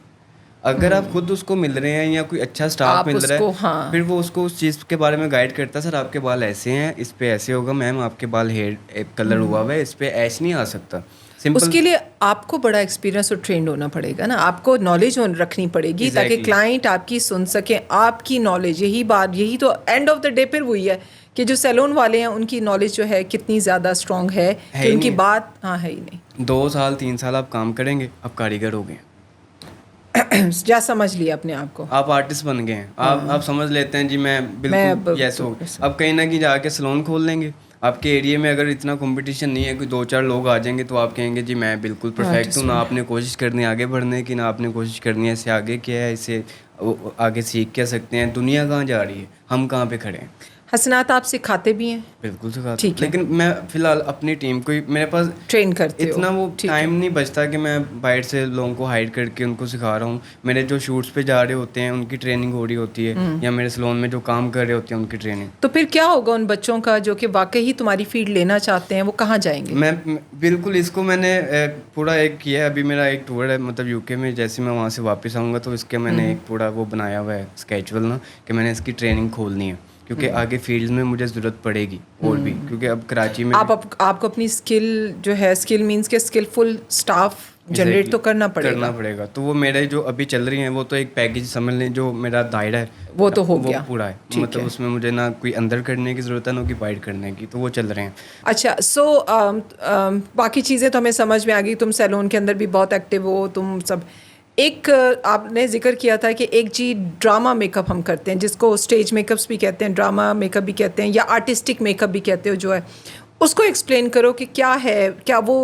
अगर आप खुद उसको मिल रहे हैं या कोई अच्छा स्टाफ मिल रहा है, हाँ। फिर वो उसको उस चीज़ के बारे में गाइड करता है, सर आपके बाल ऐसे हैं, इस पे ऐसे होगा, मैम आपके बाल हेयर कलर हुआ हुआ है, इस पे ऐश नहीं आ सकता। सिंपल। उसके लिए आपको बड़ा एक्सपीरियंस और ट्रेंड होना पड़ेगा ना, आपको नॉलेज रखनी पड़ेगी ताकि क्लाइंट आपकी सुन सके, आपकी नॉलेज। यही तो एंड ऑफ द डे फिर वही है कि जो सैलून वाले हैं उनकी नॉलेज जो है कितनी ज़्यादा स्ट्रॉन्ग है कि उनकी बात है ही नहीं। 2 साल 3 साल आप काम करेंगे, आप कारीगर हो गए, क्या समझ लिया अपने आप को, आप आर्टिस्ट बन गए हैं। आप समझ लेते हैं जी मैं बिल्कुल यस हो। अब कहीं ना कहीं जाके सैलून खोल लेंगे, आपके एरिया में अगर इतना कंपटीशन नहीं है, कोई 2-4 लोग आ जाएंगे, तो आप कहेंगे जी मैं बिल्कुल परफेक्ट हूँ। ना आपने कोशिश करनी है आगे बढ़ने की, ना आपने कोशिश करनी है इससे आगे क्या है, इससे आगे सीख क्या सकते हैं, दुनिया कहाँ जा रही है, हम कहाँ पे खड़े हैं। हसनात आप सिखाते भी हैं, बिल्कुल सिखाता ठीक हूँ, है। लेकिन मैं फ़िलहाल अपनी टीम को ही, मेरे पास ट्रेन करते हो, इतना वो ठीक टाइम है। नहीं बचता कि मैं बाहर से लोगों को हायर करके उनको सिखा रहा हूँ। मेरे जो शूट्स पे जा रहे होते हैं उनकी ट्रेनिंग हो रही होती है, या मेरे सैलून में जो काम कर रहे होते हैं उनकी ट्रेनिंग। तो फिर क्या होगा उन बच्चों का जो कि वाकई ही तुम्हारी फील्ड लेना चाहते हैं, वो कहाँ जाएंगे? बिल्कुल इसको मैंने पूरा एक किया है। अभी मेरा एक टूर है मतलब यूके में, जैसे मैं वहाँ से वापस आऊँगा तो इसके मैंने एक पूरा वो बनाया हुआ है स्केड्यूल ना, कि मैंने इसकी ट्रेनिंग खोलनी है, क्योंकि आगे फील्ड में मुझे ज़रूरत पड़ेगी और भी, क्योंकि अब कराची में आपको अपनी स्किल जो है, स्किल मींस के स्किलफुल स्टाफ जनरेट तो करना पड़ेगा। तो वो मेरे जो अभी चल रही हैं वो तो एक पैकेज समझ लें, जो मेरा दायरा है वो तो हो वो गया, पूरा है। ठीक मतलब है। उसमें मुझे ना कोई अंदर करने की ज़रूरत है ना कोई बाहर करने की, तो वो चल रहे हैं। अच्छा, सो बाकी चीज़ें तो हमें समझ में आ गई, तुम सैलून के अंदर भी बहुत एक्टिव हो, तुम सब। एक आपने जिक्र किया था कि एक जी ड्रामा मेकअप हम करते हैं, जिसको स्टेज मेकअप्स भी कहते हैं, ड्रामा मेकअप भी कहते हैं, या आर्टिस्टिक मेकअप भी कहते हो जो है, उसको एक्सप्लेन करो कि क्या है, क्या वो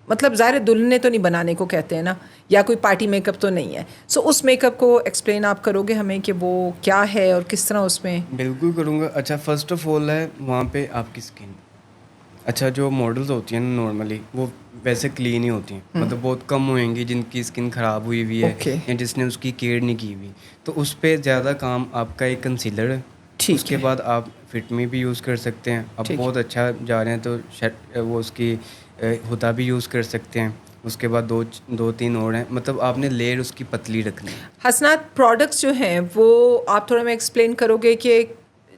मतलब ज़ाहिर है दुल्हने तो नहीं बनाने को कहते हैं ना, या कोई पार्टी मेकअप तो नहीं है। सो उस मेकअप को एक्सप्लेन आप करोगे हमें कि वो क्या है और किस तरह उसमें? बिल्कुल करूँगा। अच्छा, फर्स्ट ऑफ ऑल है वहाँ पे आपकी स्किन। अच्छा, जो मॉडल्स होती हैं ना नॉर्मली वो वैसे क्लीन ही होती हैं, मतलब बहुत कम होएंगी जिनकी स्किन ख़राब हुई हुई है ओके, या जिसने उसकी केयर नहीं की हुई, तो उस पे ज़्यादा काम आपका एक कंसीलर है। ठीक उसके है, बाद आप फिट मी भी यूज़ कर सकते हैं। अब ठीक है। बहुत अच्छा जा रहे हैं तो वो उसकी हुदा भी यूज़ कर सकते हैं। उसके बाद दो तीन और हैं, मतलब आपने लेयर उसकी पतली रखनी है। हसनात, प्रोडक्ट्स जो हैं वो आप थोड़ा में एक्सप्लेन करोगे कि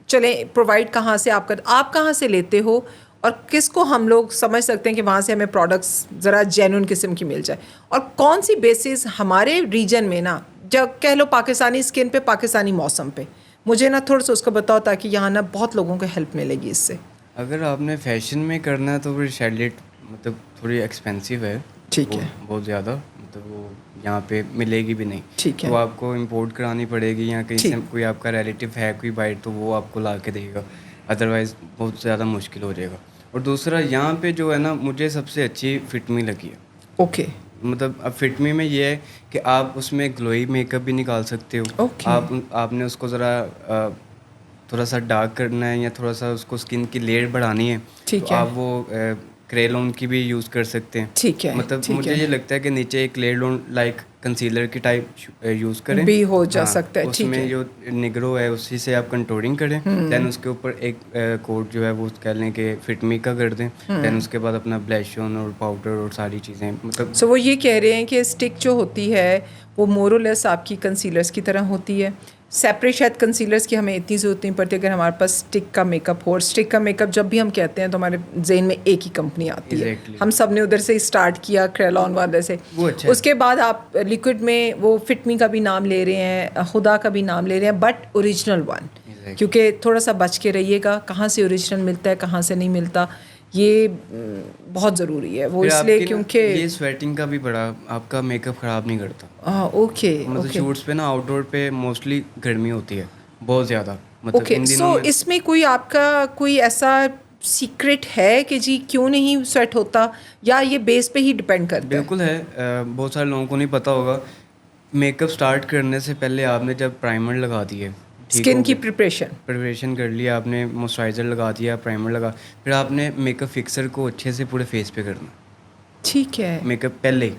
चलें प्रोवाइड कहाँ से आप कहाँ से लेते हो, और किसको हम लोग समझ सकते हैं कि वहाँ से हमें प्रोडक्ट्स ज़रा जेन्युइन किस्म की मिल जाए, और कौन सी बेसिस हमारे रीजन में ना, जब कह लो पाकिस्तानी स्किन पे, पाकिस्तानी मौसम पे, मुझे ना थोड़ा सा उसको बताओ ताकि यहाँ ना बहुत लोगों को हेल्प मिलेगी इससे। अगर आपने फैशन में करना है तो फिर शैडलेट मतलब थोड़ी एक्सपेंसिव है, ठीक है, बहुत ज़्यादा, मतलब वो यहाँ पे मिलेगी भी नहीं। ठीक है, तो आपको इंपोर्ट करानी पड़ेगी, या कहीं से ठीक। कोई आपका रिलेटिव है कोई बाइट तो वो आपको ला के देगा, अदरवाइज़ बहुत ज़्यादा मुश्किल हो जाएगा। और दूसरा यहाँ पे जो है ना, मुझे सबसे अच्छी फिटमी लगी है। ओके, मतलब अब फिटमी में ये है कि आप उसमें ग्लोई मेकअप भी निकाल सकते हो। ओके, आपने उसको ज़रा थोड़ा सा डार्क करना है या थोड़ा सा उसको स्किन की लेयर बढ़ानी है, तो ठीक है, आप वो क्रेलोन की भी यूज़ कर सकते हैं। ठीक है, मतलब ठीक मुझे है, ये लगता है कि नीचे एक क्रेलोन लाइक कंसीलर की टाइप यूज़ करें। भी हो जा हाँ, सकता है, ठीक उसमें है। जो निग्रो है उसी से आप कंटूरिंग करें, देन उसके ऊपर एक कोट जो है वो कह लें कि फिटमी का कर दें, देन उसके बाद अपना ब्लश ऑन और पाउडर और सारी चीज़ें मतलब। सो वो ये कह रहे हैं कि स्टिक जो होती है वो मोरलेस आपकी कंसीलर्स की तरह होती है। सेपरेट शायद कंसीलर्स की हमें इतनी ज़रूरत नहीं पड़ती अगर हमारे पास स्टिक का मेकअप हो। और स्टिक का मेकअप जब भी हम कहते हैं तो हमारे जहन में एक ही कंपनी आती है। Exactly. हम सब ने उधर से स्टार्ट किया क्रेलॉन वाले से, वो अच्छा है। उसके बाद आप लिक्विड में वो फिटमी का भी नाम ले रहे हैं, खुदा का भी नाम ले रहे हैं, बट ओरिजिनल वन। क्योंकि थोड़ा सा बच के रहिएगा कहाँ से ओरिजिनल मिलता है कहाँ से नहीं मिलता, ये बहुत ज़रूरी है वो, फिर इसलिए आपकी ना क्योंकि ये स्वेटिंग का भी बड़ा आपका मेकअप ख़राब नहीं करता। ओके, मतलब ओके, शूट्स पे ना आउटडोर पे मोस्टली गर्मी होती है बहुत ज़्यादा, मतलब ओके। इन दिनों सो में इसमें कोई आपका कोई ऐसा सीक्रेट है कि जी क्यों नहीं स्वेट होता, या ये बेस पे ही डिपेंड करता है? बिल्कुल है। बहुत सारे लोगों को नहीं पता होगा। मेकअप स्टार्ट करने से पहले आपने जब प्राइमर लगा दिए, ठीक स्किन हो की गया, प्रिपरेशन कर लिया आपने, मॉइस्चराइज़र लगा दिया, प्राइमर लगा, फिर आपने मेकअप फिक्सर को अच्छे से पूरे फेस पे करना। ठीक है। मेकअप पहले ही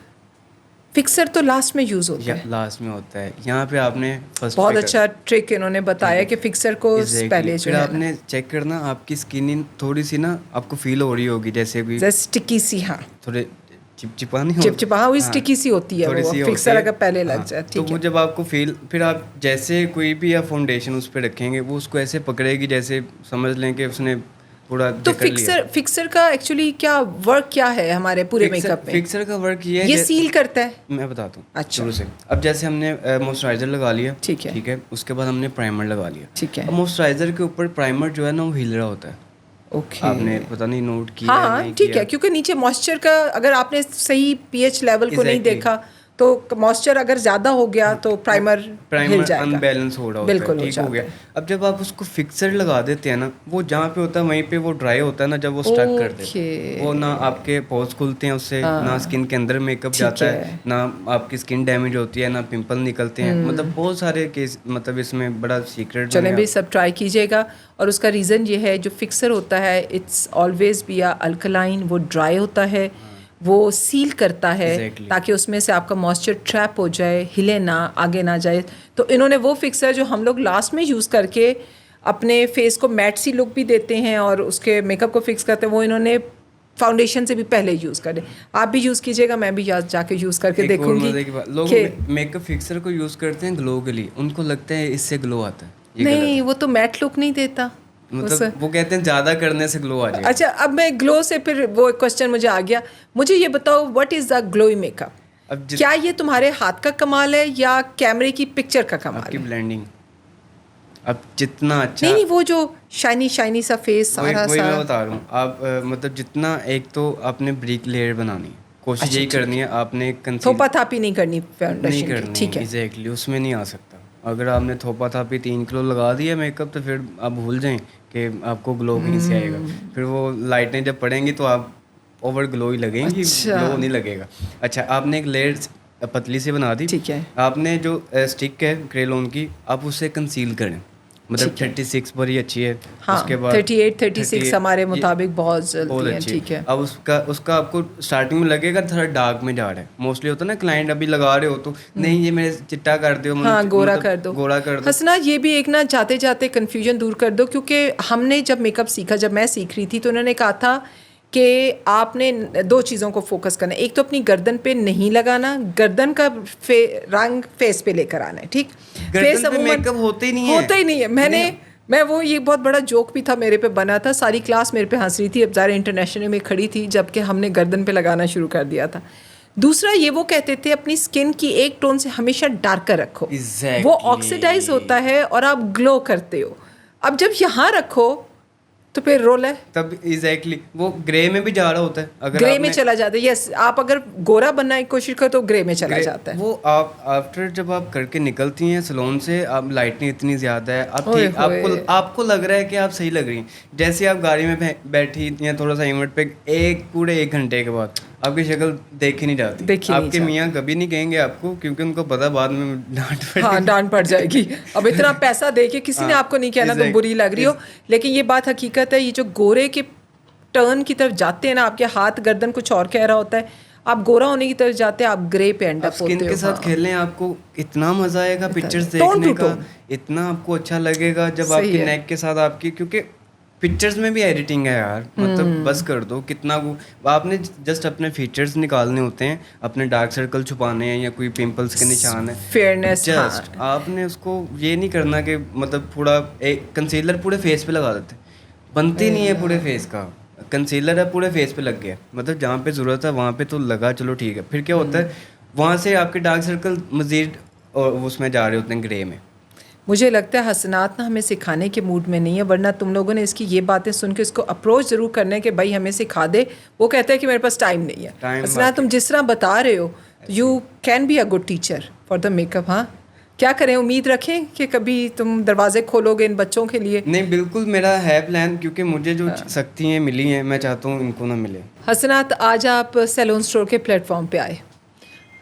फिक्सर तो लास्ट में यूज़ होता या है। लास्ट में होता है, यहाँ पे आपने फर्स्ट बहुत पे अच्छा ट्रिक इन्होंने बताया कि फिक्सर को पहले जो फिर है ना, आपने चेक करना आपकी स्किन थोड़ी सी ना आपको फील हो रही होगी जैसे भी जैसे स्टिकी सी, हाँ थोड़े चिपचिपा नहीं हो। चिपचिपा, हाँ वो स्टिकी सी होती है थोड़ी वो सी फिक्सर होती है। अगर पहले लग हाँ, जाए, तो ठीक वो है। जब आपको फील, फिर आप जैसे कोई भी आप फाउंडेशन उस पर रखेंगे वो उसको ऐसे पकड़ेगी जैसे समझ लें कि उसने पूरा तो जकड़ लिया। फिक्सर का एक्चुअली क्या वर्क क्या है हमारे पूरे मेकअप में? फिक्सर का वर्क ये है ये सील करता है। मैं बताता हूँ अच्छा। शुरू से। अब जैसे हमने मॉइस्चराइज़र लगा लिया, ठीक है। ठीक है, उसके बाद हमने प्राइमर लगा लिया। ठीक है। अब मॉइस्चराइज़र के ऊपर प्राइमर जो है ना वो हिल रहा होता है। ओके। आपने पता नहीं नोट किया हाँ या हाँ नहीं ठीक किया। है, क्योंकि नीचे मॉइस्चर का अगर आपने सही पीएच लेवल को नहीं Exactly. देखा तो मॉइस्चर अगर ज़्यादा हो गया तो प्राइमर हिल प्राइमर जाएगा, अनबैलेंस हो रहा होता बिल्कुल है, हो ठीक हो जाता गया। है। अब जब आप उसको फिक्सर लगा देते हैं ना, वो जहाँ पे होता है वहीं पे वो ड्राई होता है ना, जब वो स्टक कर देता है, वो ना ओके, आपके पोर्स खुलते हैं उससे, ना स्किन के अंदर मेकअप ठीक जाता है, है। ना आपकी स्किन डैमेज होती है, ना पिंपल निकलते हैं, मतलब बहुत सारे केस, मतलब इसमें बड़ा सीक्रेट चलें है। भी सब ट्राई कीजिएगा। और उसका रीज़न ये है, जो फिक्सर होता है इट्स ऑलवेज बी अल्कलाइन, वो ड्राई होता है, वो सील करता है एग्जैक्टली। ताकि उसमें से आपका मॉइस्चर ट्रैप हो जाए, हिले ना, आगे ना जाए। तो इन्होंने वो फिक्सर जो हम लोग लास्ट में यूज़ करके अपने फेस को मैट सी लुक भी देते हैं और उसके मेकअप को फिक्स करते हैं, वो इन्होंने फाउंडेशन से भी पहले यूज़ कर दे। आप भी यूज़ कीजिएगा, मैं भी जाके यूज़ करके एक और देखूंगी मजे की बात, लोग कि मेकअप फिक्सर को यूज करते हैं ग्लो के लिए, उनको लगता है इससे ग्लो आता है, ये गलत नहीं, है। वो तो मैट लुक नहीं देता। मतलब वो कहते हैं ज्यादा करने से ग्लो आ जाएगा। अच्छा, अब मैं ग्लो से फिर वो क्वेश्चन मुझे आ गया। मुझे ये बताओ, what is the glowy makeup? अब क्या ये तुम्हारे हाथ का कमाल है या कैमरे की पिक्चर का कमाल आपकी है? ब्लेंडिंग, अब जितना अच्छा, नहीं नहीं, वो जो शाइनी शाइनी सा फेस वही सारा वही सा। मैं बता रहा हूँ। आप मतलब जितना, एक तो आपने ब्रिक लेयर बनानी है, कोशिश अच्छा, यही ठीक करनी है, आपने कंसील थोपा थापी नहीं करनी नहीं फाउंडेशन की, करनी ठीक है, है। एग्जैक्टली उसमें नहीं आ सकता। अगर आपने थोपा थापी 3 किलो लगा दिया मेकअप, तो फिर आप भूल जाएं कि आपको ग्लो कहीं से आएगा। फिर वो लाइटें जब पड़ेंगी तो आप ओवर ग्लो ही लगेंगी, अच्छा, ग्लो नहीं लगेगा। अच्छा, आपने एक लेयर पतली सी बना दी, ठीक है, आपने जो स्टिक है क्रेलोन की, आप उससे कंसील करें, मतलब ठीक है। 36 पर ही अच्छी है। हाँ, उसके बाद 38 36 38 हमारे ये मुताबिक बहुत बहुत जल्दी है, अच्छी ठीक है। है। अब उसका उसका आपको स्टार्टिंग में लगेगा थोड़ा डार्क में जा रहा है, मोस्टली होता है ना, क्लाइंट अभी लगा रहे हो तो नहीं ये मेरे चिट्टा कर दो, हाँ, गोरा कर मतलब दो। गोरा कर दो। हसना, ये भी एक ना जाते जाते कन्फ्यूजन दूर कर दो, क्योंकि हमने जब मेकअप सीखा, जब मैं सीख रही थी, तो उन्होंने कहा था कि आपने दो चीज़ों को फोकस करना है। एक तो अपनी गर्दन पे नहीं लगाना, गर्दन का रंग फेस पे लेकर आना है, ठीक। गर्दन फेस पे अमूमन मेकअप होते ही नहीं है, होता ही नहीं है। मैं वो, ये बहुत बड़ा जोक भी था मेरे पे बना था, सारी क्लास मेरे पे हंस रही थी। अब ज़ाहिर इंटरनेशनल में खड़ी थी जबकि हमने गर्दन पे लगाना शुरू कर दिया था। दूसरा, ये वो कहते थे अपनी स्किन की एक टोन से हमेशा डार्कर रखो, वो ऑक्सीडाइज होता एग्जैक्टली। है और आप ग्लो करते हो। अब जब यहाँ रखो तो फिर रोल है, तब एग्जैक्टली वो ग्रे में भी जा रहा होता है, अगर ग्रे में आपने चला जाता है। यस, आप अगर गोरा बनने की कोशिश करो तो ग्रे में चला ग्रे, जाता है। वो आप आफ्टर जब आप करके निकलती हैं सलोन से, आप लाइटिंग इतनी ज़्यादा है, आप ओए ठीक, होए, आपको लग रहा है कि आप सही लग रही हैं। जैसे आप गाड़ी में बैठी या थोड़ा सा इवेंट पे, पूरे 1 घंटे के बाद आपकी शक्ल देखी नहीं जाती। देखी नहीं आपके जाती। मियाँ कभी नहीं कहेंगे आपको, क्योंकि उनको पता बाद में डांट हाँ, पड़ेगी। डांट पड़ जाएगी। अब इतना पैसा दे के किसी ने हाँ, आपको नहीं कहना तुम exact- बुरी लग रही हो। लेकिन ये बात हकीकत है, ये जो गोरे के टर्न की तरफ जाते हैं ना, आपके हाथ गर्दन कुछ और कह रहा होता है, आप गोरा होने की तरफ जाते हैं, आप ग्रे पे एंड आप अप होते स्किन हो। के साथ हाँ, खेलने, आपको इतना मजा आएगा पिक्चर्स टोन देखने टू का, टोन इतना आपको अच्छा लगेगा जब सही आपकी है। नेक के साथ आपकी, क्योंकि पिक्चर्स में भी एडिटिंग है यार, मतलब बस कर दो कितना वो, आपने जस्ट अपने फीचर्स निकालने होते हैं, अपने डार्क सर्कल छुपाने हैं या कोई पिंपल्स के निशान है, फेयरनेस, हाँ, जस्ट आपने उसको ये नहीं करना कि मतलब पूरा एक कंसीलर पूरे फेस पे लगा देते, बनती नहीं है पूरे फेस का। कंसीलर है पूरे फेस पे लग गया, मतलब जहाँ पे ज़रूरत है वहाँ पे तो लगा, चलो ठीक है। फिर क्या होता है, वहाँ से आपके डार्क सर्कल मज़ीद और उसमें जा रहे होते हैं ग्रे में। मुझे लगता है हसनात ना हमें सिखाने के मूड में नहीं है, वरना तुम लोगों ने इसकी ये बातें सुन के इसको अप्रोच ज़रूर करना है कि भाई हमें सिखा दे। वो कहता है कि मेरे पास टाइम नहीं है। टाइम हसनात, तुम जिस तरह बता रहे हो, you can be a good teacher for the makeup. हाँ, क्या करें, उम्मीद रखें कि कभी तुम दरवाजे खोलोगे इन बच्चों के लिए? नहीं, बिल्कुल मेरा है प्लान, क्योंकि मुझे जो शक्तियाँ मिली हैं, मैं चाहता हूँ इनको ना मिले। हसनात, आज आप सैलून स्टोर के प्लेटफॉर्म पे आए,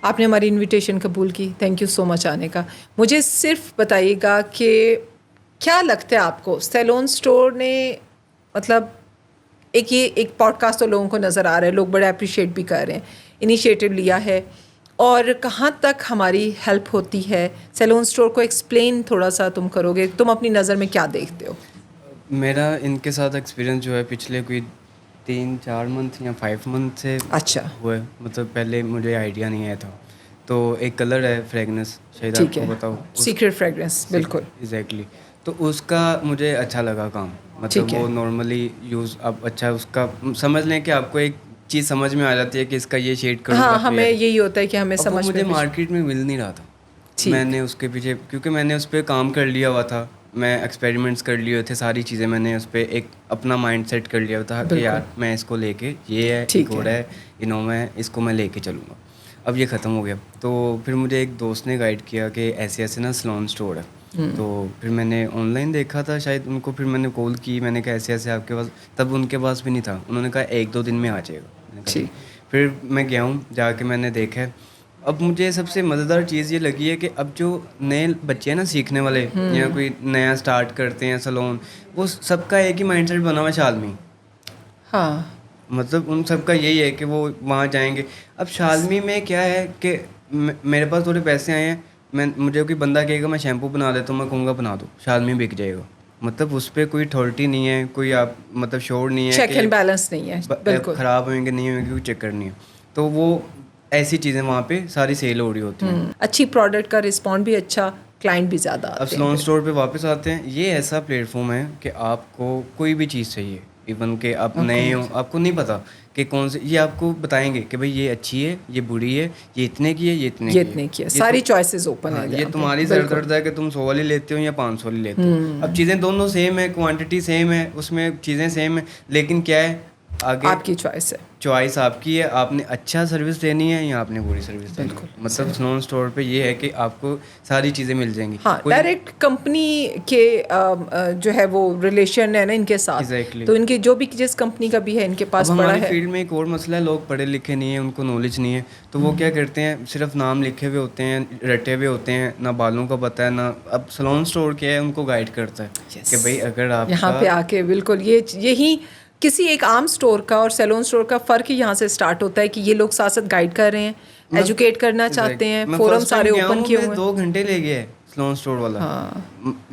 आपने हमारी इनविटेशन कबूल की, थैंक यू सो मच आने का। मुझे सिर्फ बताइएगा कि क्या लगता है आपको, सैलून स्टोर ने, मतलब एक पॉडकास्ट तो लोगों को नज़र आ रहा है, लोग बड़े अप्रिशिएट भी कर रहे हैं, इनिशिएटिव लिया है, और कहाँ तक हमारी हेल्प होती है? सैलून स्टोर को एक्सप्लेन थोड़ा सा तुम करोगे, तुम अपनी नज़र में क्या देखते हो? मेरा इनके साथ एक्सपीरियंस जो है पिछले कोई 3-4 मंथ या 5 मंथ से अच्छा, हुआ है, मतलब पहले मुझे आइडिया नहीं आया था। तो एक कलर है फ्रेगनेंस, शायद ठीक आपको है, बताओ, सीक्रेट फ्रेग्रेंस, बिल्कुल, एग्जैक्टली। तो उसका मुझे अच्छा लगा काम, मतलब ठीक है। वो नॉर्मली यूज़, अब अच्छा उसका समझ लें कि आपको एक चीज़ समझ में आ जाती है कि इसका ये शेड करूँगा हाँ, तो हमें ये। यही होता है कि हमें अब वो समझ मुझे में मार्केट में मिल नहीं रहा था, ठीक। मैंने उसके पीछे, क्योंकि मैंने उस पर काम कर लिया हुआ था, मैं एक्सपेरिमेंट्स कर लिए थे, सारी चीज़ें मैंने उस पर एक अपना माइंड सेट कर लिया था कि बिल्कुल, यार मैं इसको लेके, ये है, एक ठीक और है। है, इनोवा है, इसको मैं लेके चलूँगा। अब ये ख़त्म हो गया। तो फिर मुझे एक दोस्त ने गाइड किया कि ऐसे ऐसे ना सैलून स्टोर है। तो फिर मैंने ऑनलाइन देखा था शायद उनको, फिर मैंने कॉल की, मैंने कहा ऐसे ऐसे आपके पास, तब उनके पास भी नहीं था, उन्होंने कहा 1-2 दिन में आ जाएगा। मैंने कहा जी। ठीक। फिर मैं गया हूँ, जाके मैंने देखा है। अब मुझे सबसे मज़ेदार चीज़ ये लगी है कि अब जो नए बच्चे हैं ना सीखने वाले, या कोई नया स्टार्ट करते हैं सैलून, वो सबका एक ही माइंडसेट बना हुआ है शालमी। हाँ, मतलब उन सबका यही है कि वो वहाँ जाएंगे। अब शालमी में क्या है कि मेरे पास थोड़े पैसे आए हैं, मुझे कोई बंदा कहेगा मैं शैम्पू बना देता हूँ, मैं कहूँगा बना दो, शालमी बिक जाएगा। मतलब उस पर कोई अथॉरिटी नहीं है, कोई आप मतलब श्योर नहीं है चेक कि एंड बैलेंस नहीं है, बिल्कुल। ख़राब होंगे नहीं होंगे, कोई चक्कर नहीं है। तो वो ऐसी चीज़ें वहाँ पे सारी सेल हो रही होती हैं। अच्छी प्रोडक्ट का रिस्पॉन्ड भी अच्छा, क्लाइंट भी ज़्यादा अब आते हैं सैलून फिर। स्टोर पे वापस आते हैं। ये ऐसा प्लेटफॉर्म है कि आपको कोई भी चीज़ चाहिए, इवन कि आप नए हो, आपको नहीं पता कि कौन से, ये आपको बताएंगे कि भाई ये अच्छी है, ये बुरी है, ये इतने की है, ये इतने ये की इतने की है, ये सारी तो, चॉइसेस ओपन हाँ, है ये यहाँ पे, तुम्हारी सर बिल्कुल। दर्द है कि तुम 100 वाली लेते हो या 500 वाली लेते हो। अब चीज़ें दोनों सेम है, क्वांटिटी सेम है, उसमें चीज़ें सेम है, लेकिन क्या है आगे आपकी चॉइस है। चॉइस आपकी है, आपने अच्छा सर्विस देनी है या आपने बुरी सर्विस देनी है। बिल्कुल, मतलब सैलून स्टोर पे ये है कि आपको सारी चीज़ें मिल जाएंगी। हाँ, कोई डायरेक्ट कंपनी के जो है वो रिलेशन है ना इनके साथ। Exactly. तो इनके जो भी जिस कंपनी का भी है इनके अब पास बड़ा हमारी है। फील्ड में एक और मसला है, लोग पढ़े लिखे नहीं हैं, उनको नॉलेज नहीं है, तो वो क्या करते हैं, सिर्फ नाम लिखे हुए होते हैं, रटे हुए होते हैं, ना बालों का पता है ना। अब सैलून स्टोर क्या है, उनको गाइड करता है Yes. कि भाई अगर यहाँ पे आपका आके बिल्कुल यही किसी एक आम स्टोर का और सैलून स्टोर का फ़र्क ही यहाँ से स्टार्ट होता है कि ये लोग साथ साथ गाइड कर रहे हैं, मैं एजुकेट करना चाहते हैं, मैं फोरम फर्स्ट टाइम सारे गया ओपन हूँ, किए मैं हुए हैं। 2 घंटे ले गया है सैलून स्टोर वाला।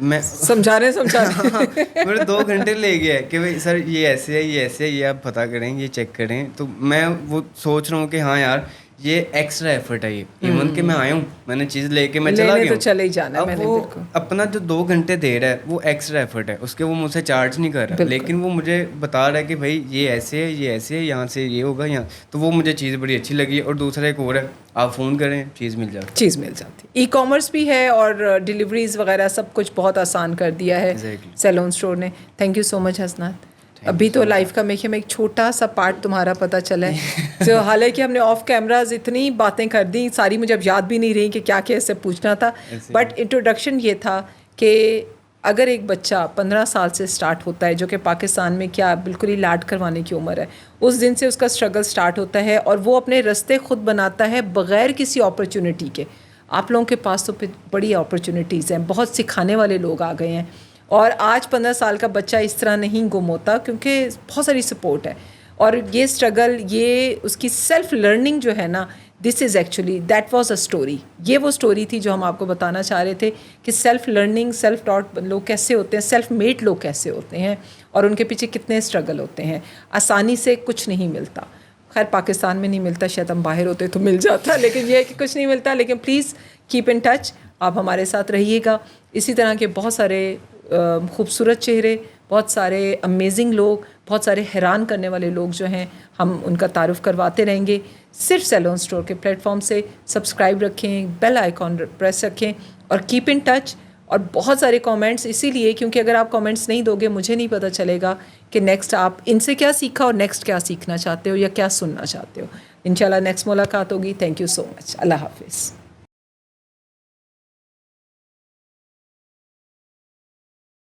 मैं समझा रहे हाँ, मेरे 2 घंटे ले गया है कि भाई सर ये ऐसे है, ये ऐसे है, ये आप पता करें, ये चेक करें। तो मैं वो सोच रहा हूँ कि हाँ यार ये एक्स्ट्रा एफर्ट है, ये इवन कि मैं आया हूँ, मैंने चीज़ लेके मैं चला लेने गया तो हूँ। चले ही जाना है, अब मैंने वो बिल्कुल अपना जो 2 घंटे दे रहा है वो एक्स्ट्रा एफर्ट है, उसके वो मुझसे चार्ज नहीं कर रहा, बिल्कुल। लेकिन वो मुझे बता रहा है कि भाई ये ऐसे है, ये ऐसे है, यहाँ से ये होगा यहाँ। तो वो मुझे चीज़ बड़ी अच्छी लगी। और दूसरा एक और है, आप फ़ोन करें चीज़ मिल जाती है। चीज़ मिल जाती है। ई कॉमर्स भी है और डिलीवरीज वगैरह सब कुछ बहुत आसान कर दिया है Exactly. सैलून स्टोर ने। Thank you so much Hasnat. Thank अभी you तो so much. लाइफ का मेरे एक छोटा सा पार्ट तुम्हारा पता चला है। तो हालांकि हमने ऑफ कैमराज इतनी बातें कर दी, सारी मुझे अब याद भी नहीं रही कि क्या क्या इससे पूछना था। ऐसे बट इंट्रोडक्शन ये था कि अगर एक बच्चा 15 साल से स्टार्ट होता है, जो कि पाकिस्तान में क्या बिल्कुल ही लाड करवाने की उम्र है, उस दिन से उसका स्ट्रगल स्टार्ट होता है और वो अपने रास्ते खुद बनाता है बग़ैर किसी अपॉर्चुनिटी के। आप लोगों के पास तो फिर बड़ी अपॉर्चुनिटीज़ हैं, बहुत सिखाने वाले लोग आ गए हैं। और आज 15 साल का बच्चा इस तरह नहीं गुम होता क्योंकि बहुत सारी सपोर्ट है। और ये स्ट्रगल, ये उसकी सेल्फ लर्निंग जो है ना, this is actually that was a story. ये वो स्टोरी थी जो हम आपको बताना चाह रहे थे कि सेल्फ लर्निंग, सेल्फ टॉट लोग कैसे होते हैं, सेल्फ मेड लोग कैसे होते हैं और उनके पीछे कितने स्ट्रगल होते हैं। आसानी से कुछ नहीं मिलता। खैर पाकिस्तान में नहीं मिलता, शायद हम बाहर होते तो मिल जाता, लेकिन ये है कि कुछ नहीं मिलता। लेकिन प्लीज़ कीप इन टच, आप हमारे साथ रहिएगा। इसी तरह के बहुत सारे खूबसूरत चेहरे, बहुत सारे अमेजिंग लोग, बहुत सारे हैरान करने वाले लोग जो हैं, हम उनका तारुफ करवाते रहेंगे सिर्फ सैलून स्टोर के प्लेटफॉर्म से। सब्सक्राइब रखें, बेल आइकॉन प्रेस रखें और कीप इन टच। और बहुत सारे कमेंट्स इसीलिए क्योंकि अगर आप कमेंट्स नहीं दोगे मुझे नहीं पता चलेगा कि नेक्स्ट आप इनसे क्या सीखा और नेक्स्ट क्या सीखना चाहते हो या क्या सुनना चाहते हो। इंशाल्लाह नेक्स्ट मुलाकात होगी। Thank you so much. अल्लाह हाफिज़।